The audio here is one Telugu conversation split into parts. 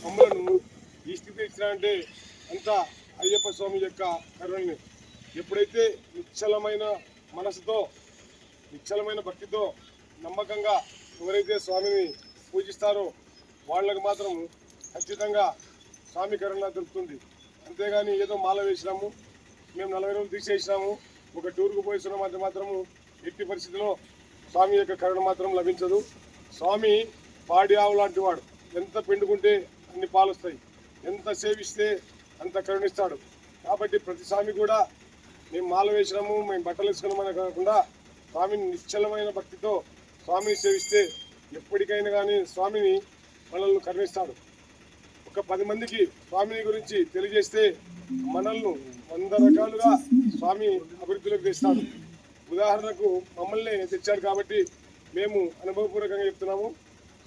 మమ్మలను ఈ స్థితి ఇచ్చినంటే అంతా అయ్యప్ప స్వామి యొక్క కరుణని. ఎప్పుడైతే నిశ్చలమైన మనసుతో నిశ్చలమైన భక్తితో నమ్మకంగా ఎవరైతే స్వామిని పూజిస్తారో వాళ్ళకు మాత్రం ఖచ్చితంగా స్వామి కరుణ దొరుకుతుంది. అంతేగాని ఏదో మాల వేసినాము, మేము 40 రోజులు తీసేసినాము, ఒక టూర్కు పోయిస్తున్నాం అంటే మాత్రము ఎట్టి పరిస్థితిలో స్వామి యొక్క కరుణ మాత్రం లభించదు. స్వామి పాడి ఆవు లాంటి వాడు. ఎంత పిండుకుంటే అన్ని పాలుస్తాయి, ఎంత సేవిస్తే అంత కరుణిస్తాడు. కాబట్టి ప్రతి స్వామి కూడా మేము మాల వేసినాము, మేము బట్టలు వేసుకున్నామని కాకుండా స్వామిని నిశ్చలమైన భక్తితో స్వామిని సేవిస్తే ఎప్పటికైనా కానీ స్వామిని మనల్ని కరుణిస్తాడు. ఒక 10 మందికి స్వామిని గురించి తెలియజేస్తే మనల్ని 100 రకాలుగా స్వామి అభివృద్ధిలోకి తెస్తాడు. ఉదాహరణకు మమ్మల్ని తెచ్చాడు కాబట్టి మేము అనుభవపూర్వకంగా చెప్తున్నాము.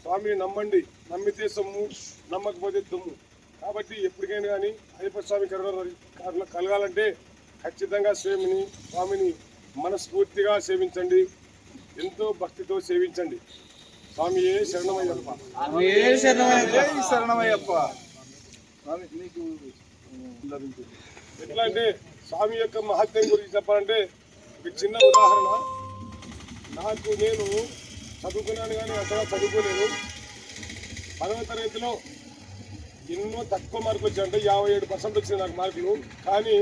స్వామిని నమ్మండి, నమ్మితే సొమ్ము, నమ్మకపోతే దుమ్ము. కాబట్టి ఎప్పటికైనా కానీ అయ్యప్ప స్వామి కరుణ కలగాలంటే ఖచ్చితంగా స్వామిని మనస్ఫూర్తిగా సేవించండి, ఎంతో భక్తితో సేవించండి. స్వామియే శరణమయ్యప్ప, శరణమయ్యప్ప. ఎట్లా అంటే స్వామి యొక్క మహత్యం గురించి చెప్పాలంటే ఒక చిన్న ఉదాహరణ. నేను చదువుకున్నాను కానీ అక్కడ చదువుకోలేదు. 10వ తరగతిలో ఎన్నో తక్కువ మార్కులు వచ్చాయంటే 57% వచ్చింది నాకు మార్కులు. కానీ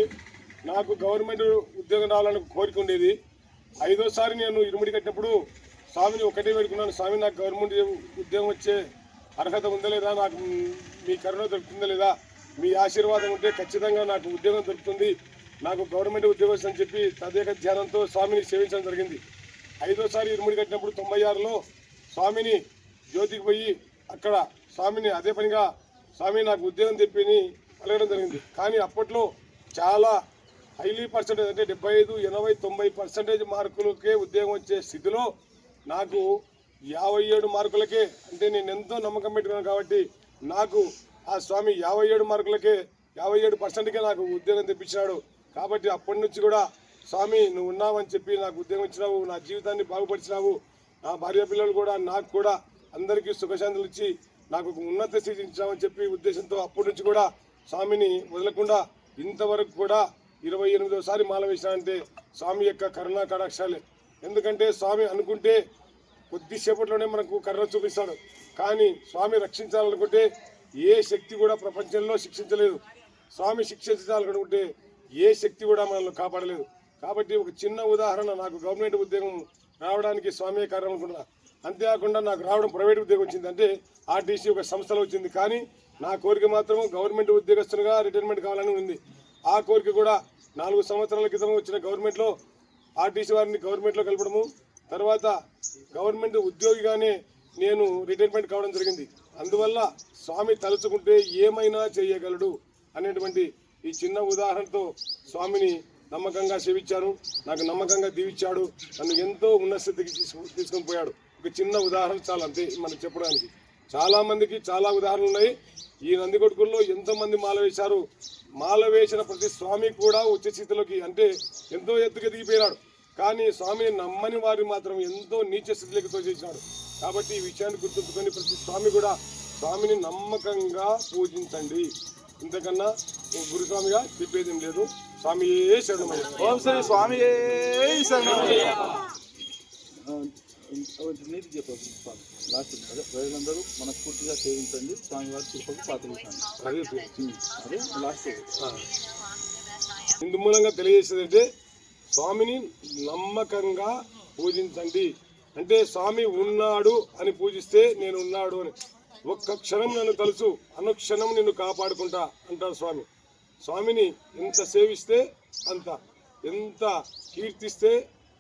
నాకు గవర్నమెంట్ ఉద్యోగం రావాలని కోరిక ఉండేది. 5వసారి నేను ఇరుముడి కట్టినప్పుడు స్వామిని ఒకటే పెట్టుకున్నాను, స్వామి నాకు గవర్నమెంట్ ఉద్యోగం వచ్చే అర్హత ఉందా లేదా, నాకు మీ కరుణ దొరుకుతుందా లేదా, మీ ఆశీర్వాదం ఉంటే ఖచ్చితంగా నాకు ఉద్యోగం దొరుకుతుంది, నాకు గవర్నమెంట్ ఉద్యోగం అని చెప్పి తదేక ధ్యానంతో స్వామిని సేవించడం జరిగింది. 5వసారి ఇరుముడి కట్టినప్పుడు 96లో స్వామిని జ్యోతికి పోయి అక్కడ స్వామిని అదే పనిగా స్వామి నాకు ఉద్యోగం తెప్పిని అడగడం జరిగింది. కానీ అప్పట్లో చాలా హైలీ పర్సెంటేజ్ అంటే 75, 80, 90% మార్కులకే ఉద్యోగం వచ్చే స్థితిలో నాకు 57 మార్కులకే, అంటే నేను ఎంతో నమ్మకం పెట్టుకున్నాను కాబట్టి నాకు ఆ స్వామి 57 మార్కులకే 57%కే నాకు ఉద్యోగం తెప్పించినాడు. కాబట్టి అప్పటి నుంచి కూడా స్వామి నువ్వు ఉన్నావని చెప్పి నాకు ఉద్యోగం ఇచ్చినావు, నా జీవితాన్ని బాగుపరిచినావు, నా భార్య పిల్లలు కూడా నాకు కూడా అందరికీ సుఖశాంతులు ఇచ్చి నాకు ఉన్నత స్థితి ఇచ్చామని చెప్పి ఉద్దేశంతో అప్పటి నుంచి కూడా స్వామిని వదలకుండా ఇంతవరకు కూడా 28వసారి మాల వేసినానంటే స్వామి యొక్క కరుణా కటాక్షాలే. ఎందుకంటే స్వామి అనుకుంటే కొద్దిసేపట్లోనే మనకు కరుణ చూపిస్తాడు. కానీ స్వామి రక్షించాలనుకుంటే ఏ శక్తి కూడా ప్రపంచంలో శిక్షించలేదు. స్వామి శిక్షించాలనుకుంటే ఏ శక్తి కూడా మనల్ని కాపాడలేదు. కాబట్టి ఒక చిన్న ఉదాహరణ, నాకు గవర్నమెంట్ ఉద్యోగం రావడానికి స్వామి కారణం అనుకుంటున్నా. అంతేకాకుండా నాకు రావడం ప్రైవేట్ ఉద్యోగం వచ్చింది, అంటే ఆర్టీసీ ఒక సంస్థలో వచ్చింది. కానీ నా కోరిక మాత్రం గవర్నమెంట్ ఉద్యోగస్తునిగా రిటైర్మెంట్ కావాలని ఉంది. ఆ కోరిక కూడా 4 సంవత్సరాల క్రితం వచ్చిన గవర్నమెంట్లో ఆర్టీసీ వారిని గవర్నమెంట్లో కలపడము, తర్వాత గవర్నమెంట్ ఉద్యోగిగానే నేను రిటైర్మెంట్ కావడం జరిగింది. అందువల్ల స్వామి తలుచుకుంటే ఏమైనా చేయగలడు అనేటువంటి ఈ చిన్న ఉదాహరణతో స్వామిని నమ్మకంగా సేవించాను. నాకు నమ్మకంగా దీవించాడు, నన్ను ఎంతో ఉన్నత స్థితికి తీసుకొని పోయాడు. ఒక చిన్న ఉదాహరణ చాలు, అంతే మనం చెప్పడానికి. చాలామందికి చాలా ఉదాహరణలు ఉన్నాయి. ఈ నందికొట్కూరులో ఎంతోమంది మాల వేశారు. మాల వేసిన ప్రతి స్వామి కూడా ఉచ్చ స్థితిలోకి, అంటే ఎంతో ఎత్తుగా దిగిపోయినాడు. కానీ స్వామిని నమ్మని వారిని మాత్రం ఎంతో నీచ స్థితిలోకి తోచేసినాడు. కాబట్టి ఈ విషయాన్ని గుర్తుంచుకొని ప్రతి స్వామి కూడా స్వామిని నమ్మకంగా పూజించండి. ఇంతకన్నా గురుస్వామిగా చెప్పేదేం లేదు. స్వామియే శరణమయ్యప్ప. ఓం శ్రీ స్వామియే శరణమయ్యప్ప. నీతి చెప్పండి లాస్ట్. అదే ప్రజలందరూ మనస్ఫూర్తిగా సేవించండి, స్వామివారి కృపకు పాత్రించండి. అదే లాస్ట్. ఇందు మూలంగా తెలియజేసేదంటే స్వామిని నమ్మకంగా పూజించండి. అంటే స్వామి ఉన్నాడు అని పూజిస్తే నేను ఉన్నాడు అని. ఒక్క క్షణం నన్ను తలుసు, అనుక్షణం నిన్ను కాపాడుకుంటా అంటాడు స్వామి. స్వామిని ఎంత సేవిస్తే అంత, ఎంత కీర్తిస్తే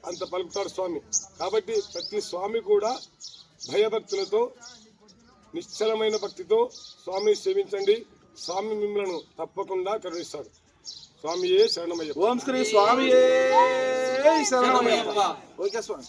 అంత పలుకుతాడు స్వామి. కాబట్టి ప్రతి స్వామి కూడా భయభక్తులతో నిశ్చలమైన భక్తితో స్వామిని సేవించండి. స్వామి మిమ్మల్ని తప్పకుండా కరుణిస్తాడు. స్వామియే శరణమయ్యప్ప. ఓం శ్రీ స్వామియే శరణమయ్యప్ప. ఓకే స్వామి.